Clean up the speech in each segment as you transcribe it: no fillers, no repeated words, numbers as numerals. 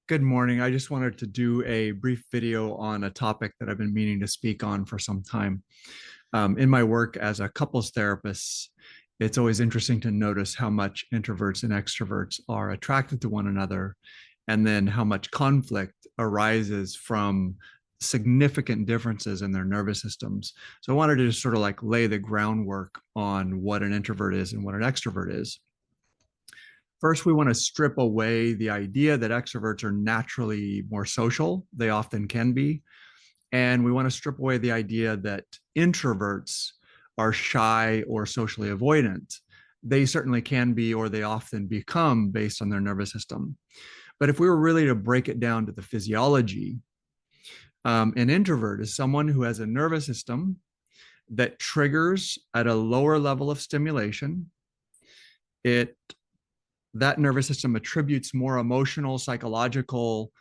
Good morning. I just wanted to do a brief video on a topic that I've been meaning to speak on for some time. In my work as a couples therapist, it's always interesting to notice how much introverts and extroverts are attracted to one another, and then how much conflict arises from significant differences in their nervous systems. So I wanted to just sort of like lay the groundwork on what an introvert is and what an extrovert is. First, we want to strip away the idea that extroverts are naturally more social. They often can be. And we want to strip away the idea that introverts are shy or socially avoidant. They certainly can be, or they often become based on their nervous system. But if we were really to break it down to the physiology, an introvert is someone who has a nervous system that triggers at a lower level of stimulation. It That nervous system attributes more emotional, psychological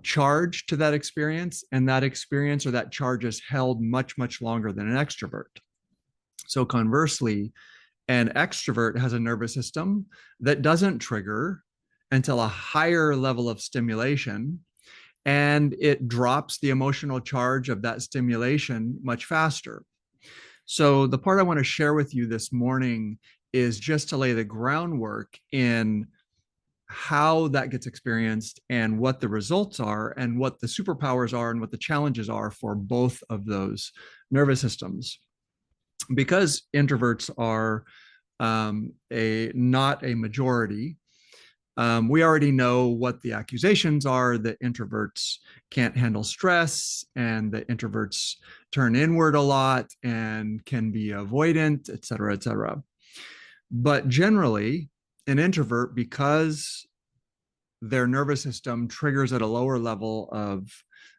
charge to that experience, and that experience or that charge is held much, much longer than an extrovert. So, conversely, an extrovert has a nervous system that doesn't trigger until a higher level of stimulation, and it drops the emotional charge of that stimulation much faster. So, the part I want to share with you this morning is just to lay the groundwork in how that gets experienced and what the results are and what the superpowers are and what the challenges are for both of those nervous systems. Because introverts are a not a majority, we already know what the accusations are, that introverts can't handle stress and that introverts turn inward a lot and can be avoidant, et cetera, et cetera. But generally, an introvert, because their nervous system triggers at a lower level of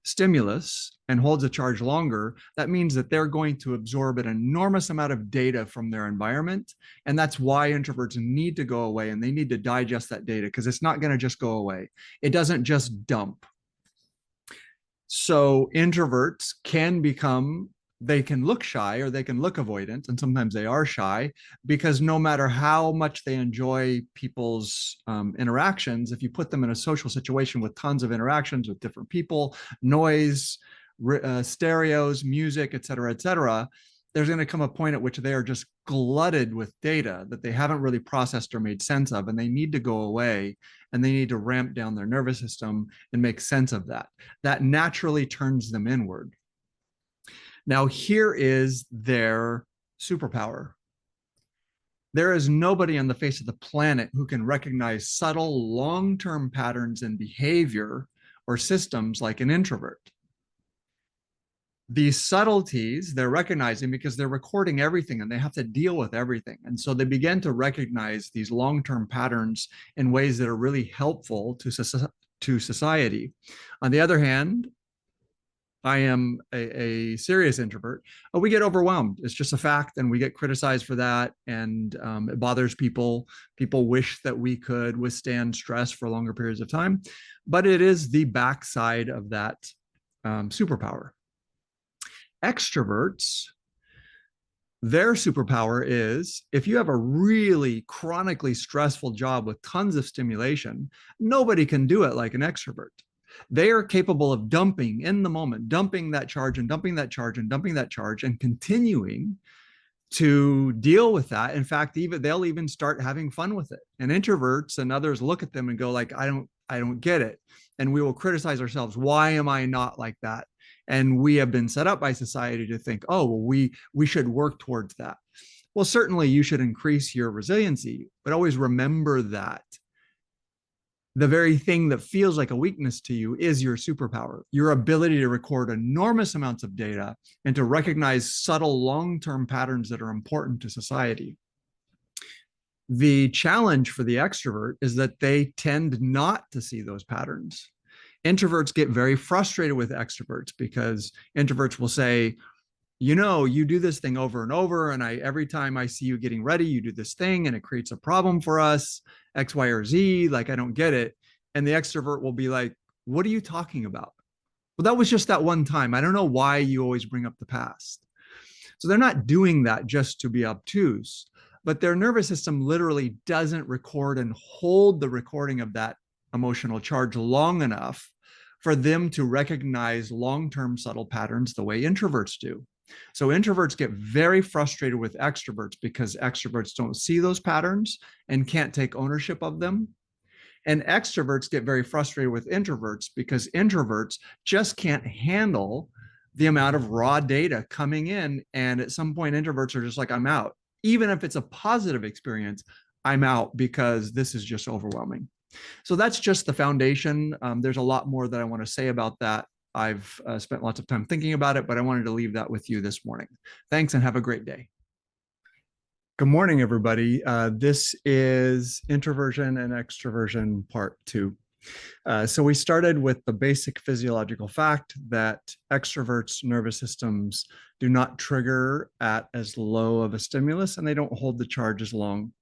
stimulus and holds a charge longer, that means that they're going to absorb an enormous amount of data from their environment. And that's why introverts need to go away and they need to digest that data, because it's not going to just go away. It doesn't just dump. So introverts can become, they can look shy or they can look avoidant, and sometimes they are shy, because no matter how much they enjoy people's interactions, if you put them in a social situation with tons of interactions with different people, noise, stereos, music, et cetera, there's going to come a point at which they are just glutted with data that they haven't really processed or made sense of, and they need to go away and they need to ramp down their nervous system and make sense of that. That naturally turns them inward. Now, here is their superpower. There is nobody on the face of the planet who can recognize subtle long-term patterns in behavior or systems like an introvert. These subtleties they're recognizing because they're recording everything and they have to deal with everything. And so they begin to recognize these long-term patterns in ways that are really helpful to society. On the other hand, I am a serious introvert. We get overwhelmed. It's just a fact, and we get criticized for that, and it bothers people. People wish that we could withstand stress for longer periods of time, but it is the backside of that superpower. Extroverts, their superpower is, if you have a really chronically stressful job with tons of stimulation, nobody can do it like an extrovert. They are capable of dumping in the moment, dumping that charge and dumping that charge and dumping that charge and continuing to deal with that. In fact, even they'll even start having fun with it. And introverts and others look at them and go like, I don't get it. And we will criticize ourselves. Why am I not like that? And we have been set up by society to think, oh, well, we should work towards that. Well, certainly you should increase your resiliency, but always remember that the very thing that feels like a weakness to you is your superpower, your ability to record enormous amounts of data and to recognize subtle long-term patterns that are important to society. The challenge for the extrovert is that they tend not to see those patterns. Introverts get very frustrated with extroverts because introverts will say, you know, you do this thing over and over, and every time I see you getting ready, you do this thing and it creates a problem for us, X, Y, or Z, like I don't get it. And the extrovert will be like, what are you talking about? Well, that was just that one time. I don't know why you always bring up the past. So they're not doing that just to be obtuse, but their nervous system literally doesn't record and hold the recording of that emotional charge long enough for them to recognize long-term subtle patterns the way introverts do. So introverts get very frustrated with extroverts because extroverts don't see those patterns and can't take ownership of them. And extroverts get very frustrated with introverts because introverts just can't handle the amount of raw data coming in. And at some point, introverts are just like, I'm out. Even if it's a positive experience, I'm out because this is just overwhelming. So that's just the foundation. There's a lot more that I want to say about that. I've spent lots of time thinking about it, but I wanted to leave that with you this morning. Thanks and have a great day. Good morning, everybody. This is introversion and extroversion part 2. So we started with the basic physiological fact that extroverts' nervous systems do not trigger at as low of a stimulus and they don't hold the charge as long,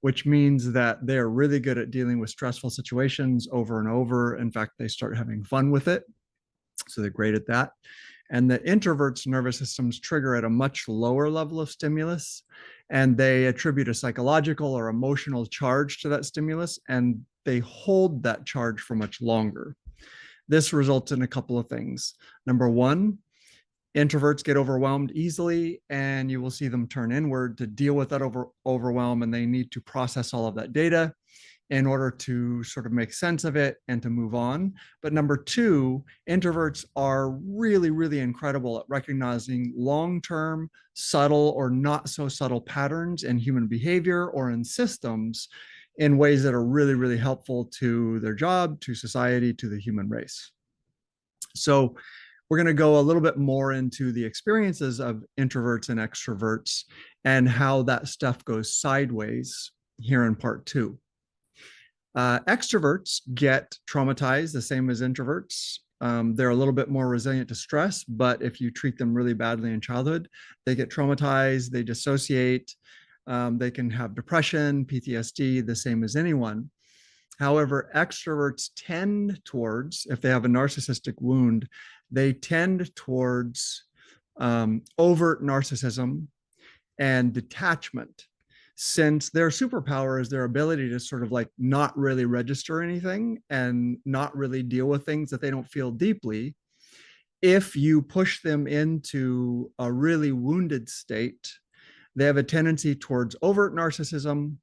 which means that they're really good at dealing with stressful situations over and over. In fact, they start having fun with it. So they're great at that. And the introverts' nervous systems trigger at a much lower level of stimulus, and they attribute a psychological or emotional charge to that stimulus, and they hold that charge for much longer. This results in a couple of things. Number one, introverts get overwhelmed easily, and you will see them turn inward to deal with that overwhelm, and they need to process all of that data in order to sort of make sense of it and to move on. But number two, introverts are really, really incredible at recognizing long-term, subtle or not so subtle patterns in human behavior or in systems in ways that are really, really helpful to their job, to society, to the human race. So we're going to go a little bit more into the experiences of introverts and extroverts and how that stuff goes sideways here in part 2. Extroverts get traumatized the same as introverts. They're a little bit more resilient to stress, but if you treat them really badly in childhood, they get traumatized, they dissociate, they can have depression, PTSD, the same as anyone. However, extroverts tend towards, if they have a narcissistic wound, they tend towards overt narcissism and detachment, since their superpower is their ability to sort of like not really register anything and not really deal with things that they don't feel deeply. If you push them into a really wounded state, they have a tendency towards overt narcissism,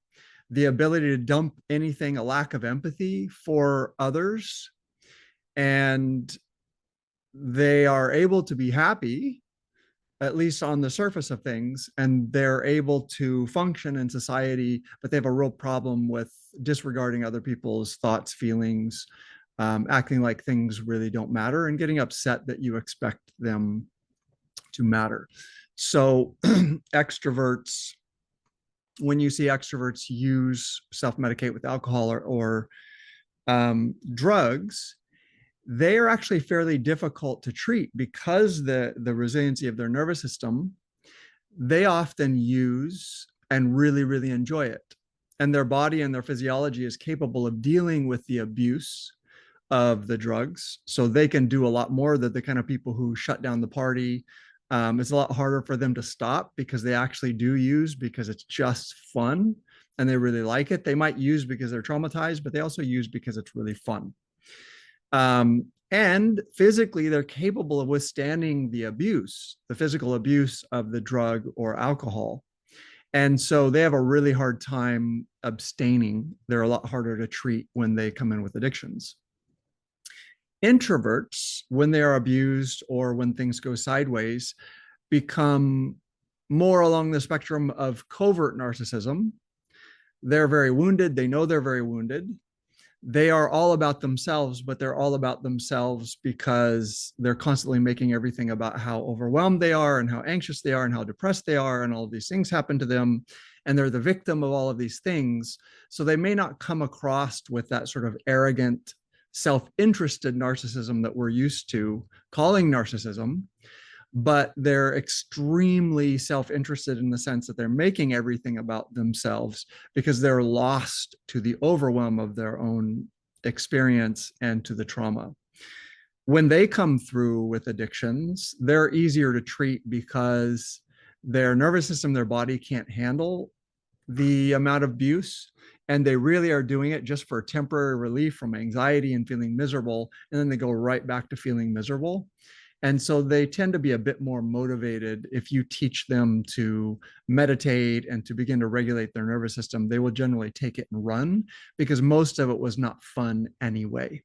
the ability to dump anything, a lack of empathy for others, and they are able to be happy, at least on the surface of things, and they're able to function in society, but they have a real problem with disregarding other people's thoughts, feelings, acting like things really don't matter, and getting upset that you expect them to matter. So extroverts, when you see extroverts use self-medicate with alcohol or drugs, they are actually fairly difficult to treat because the resiliency of their nervous system, they often use and really, really enjoy it. And their body and their physiology is capable of dealing with the abuse of the drugs. So they can do a lot more than the kind of people who shut down the party. It's a lot harder for them to stop because they actually do use because it's just fun and they really like it. They might use because they're traumatized, but they also use because it's really fun. And physically, they're capable of withstanding the abuse, the physical abuse of the drug or alcohol. And so they have a really hard time abstaining. They're a lot harder to treat when they come in with addictions. Introverts, when they are abused or when things go sideways, become more along the spectrum of covert narcissism. They're very wounded. They know they're very wounded. They are all about themselves, but they're all about themselves because they're constantly making everything about how overwhelmed they are and how anxious they are and how depressed they are, and all of these things happen to them. And they're the victim of all of these things. So they may not come across with that sort of arrogant, self-interested narcissism that we're used to calling narcissism, but they're extremely self-interested in the sense that they're making everything about themselves because they're lost to the overwhelm of their own experience and to the trauma. When they come through with addictions, they're easier to treat because their nervous system, their body can't handle the amount of abuse, and they really are doing it just for temporary relief from anxiety and feeling miserable, and then they go right back to feeling miserable. And so they tend to be a bit more motivated. If you teach them to meditate and to begin to regulate their nervous system, they will generally take it and run, because most of it was not fun anyway.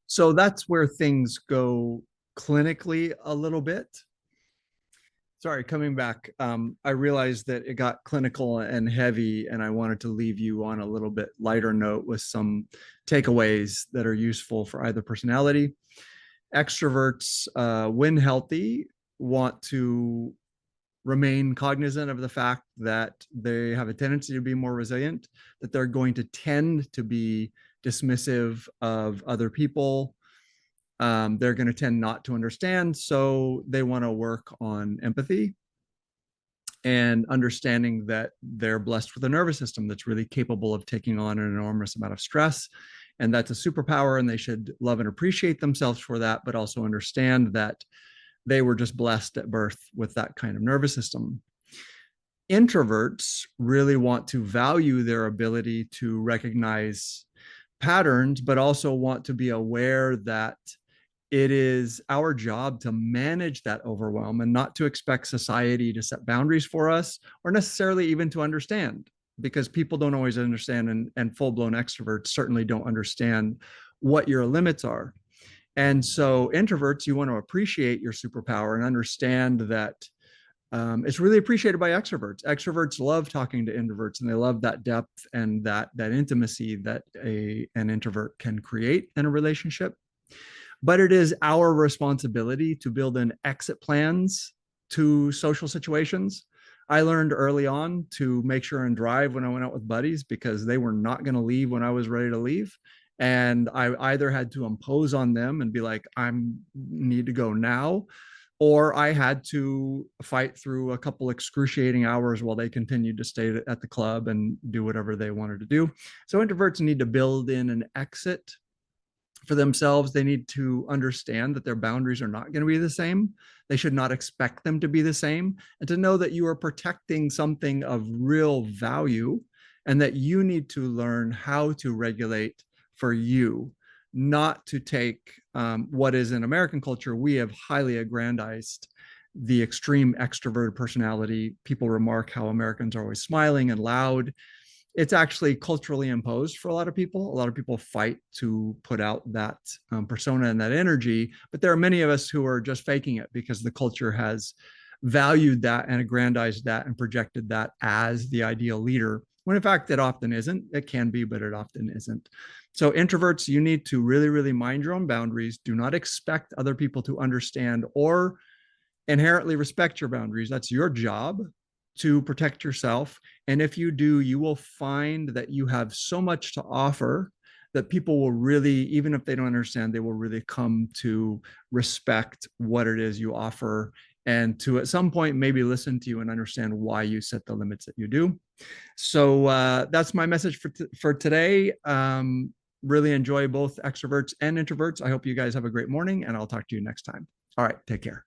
So that's where things go clinically a little bit. Sorry, coming back, I realized that it got clinical and heavy, and I wanted to leave you on a little bit lighter note with some takeaways that are useful for either personality. Extroverts, when healthy, want to remain cognizant of the fact that they have a tendency to be more resilient, that they're going to tend to be dismissive of other people. They're going to tend not to understand, so they want to work on empathy and understanding that they're blessed with a nervous system that's really capable of taking on an enormous amount of stress. And that's a superpower, and they should love and appreciate themselves for that, but also understand that they were just blessed at birth with that kind of nervous system. Introverts really want to value their ability to recognize patterns, but also want to be aware that it is our job to manage that overwhelm and not to expect society to set boundaries for us, or necessarily even to understand, because people don't always understand, and full-blown extroverts certainly don't understand what your limits are. And so introverts, you want to appreciate your superpower and understand that it's really appreciated by extroverts. Extroverts love talking to introverts, and they love that depth and that intimacy that an introvert can create in a relationship. But it is our responsibility to build in exit plans to social situations. I learned early on to make sure and drive when I went out with buddies, because they were not going to leave when I was ready to leave. And I either had to impose on them and be like, I need to go now, or I had to fight through a couple excruciating hours while they continued to stay at the club and do whatever they wanted to do. So introverts need to build in an exit for themselves. They need to understand that their boundaries are not going to be the same. They should not expect them to be the same, and to know that you are protecting something of real value, and that you need to learn how to regulate for you, not to take what is in American culture. We have highly aggrandized the extreme extroverted personality. People remark how Americans are always smiling and loud. It's actually culturally imposed for a lot of people. A lot of people fight to put out that persona and that energy, but there are many of us who are just faking it because the culture has valued that and aggrandized that and projected that as the ideal leader, when in fact it often isn't. It can be, but it often isn't. So introverts, you need to really, really mind your own boundaries. Do not expect other people to understand or inherently respect your boundaries. That's your job to protect yourself. And if you do, you will find that you have so much to offer that people will really, even if they don't understand, they will really come to respect what it is you offer, and to at some point maybe listen to you and understand why you set the limits that you do. So that's my message for today. Really enjoy both extroverts and introverts. I hope you guys have a great morning, and I'll talk to you next time. All right, take care.